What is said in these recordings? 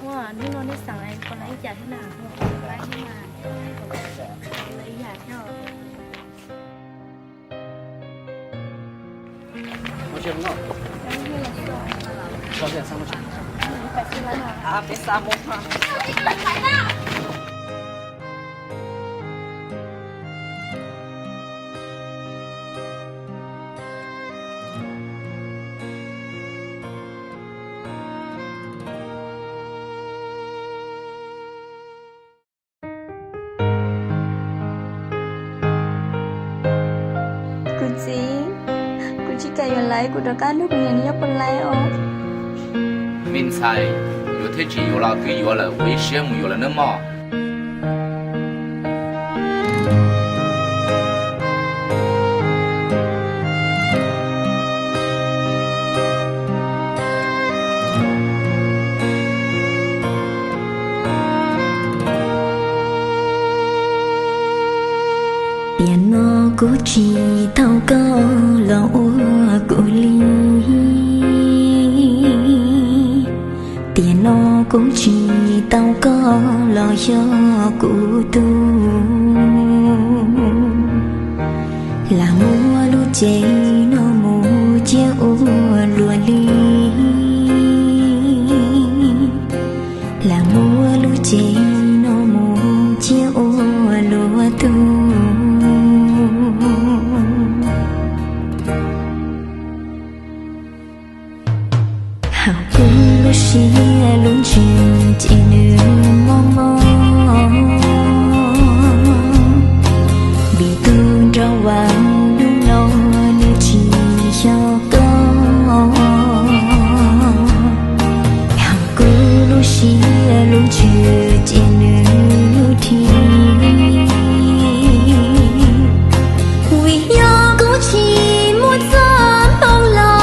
哇，你弄那上来，本来一家天哪，我来你嘛，一下跳。我先弄。多少钱？3块钱。140万啊！啊，别撒梦话。Kucing原来kuda kan lúc này nhớ本来哦。明才有特技有了给有了，为羡慕有了那么。biển nó cố chỉ tao có lo của ly tiền nó cũng chỉ tao có lo cho của tu là mua lu chế nó mua chia lúa ly là mua lu chế nó mua chia lúa tu xí luôn chuyện chỉ nương mong mong bị tương trao vào đúng lo như chỉ cho con hàng cứ lúc xí luôn chuyện chỉ nương thì vì do có chỉ muốn dám bao lo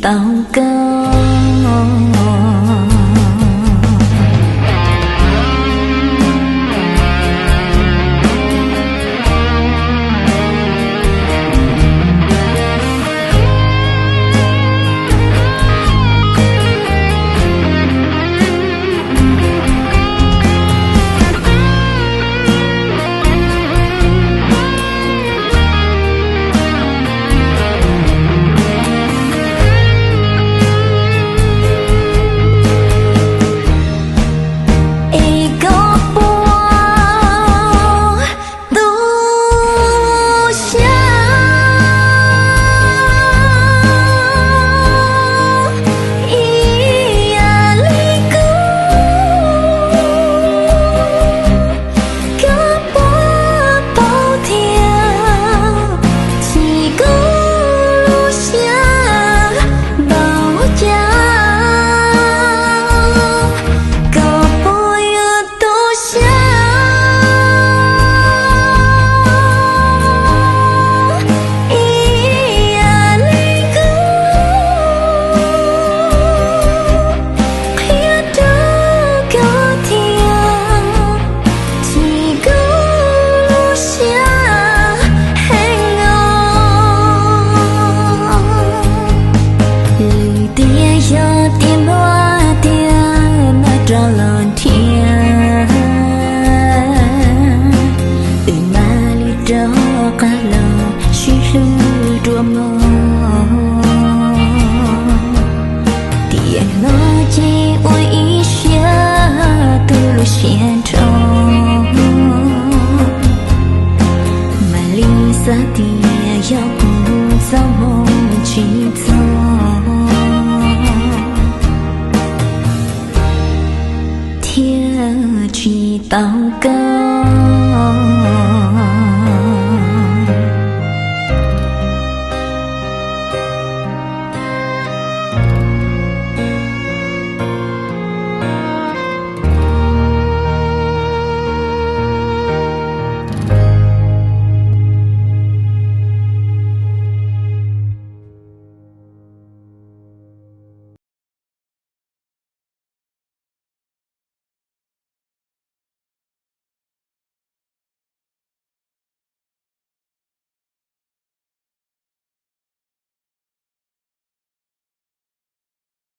tao có 要不造梦去走，天知道个。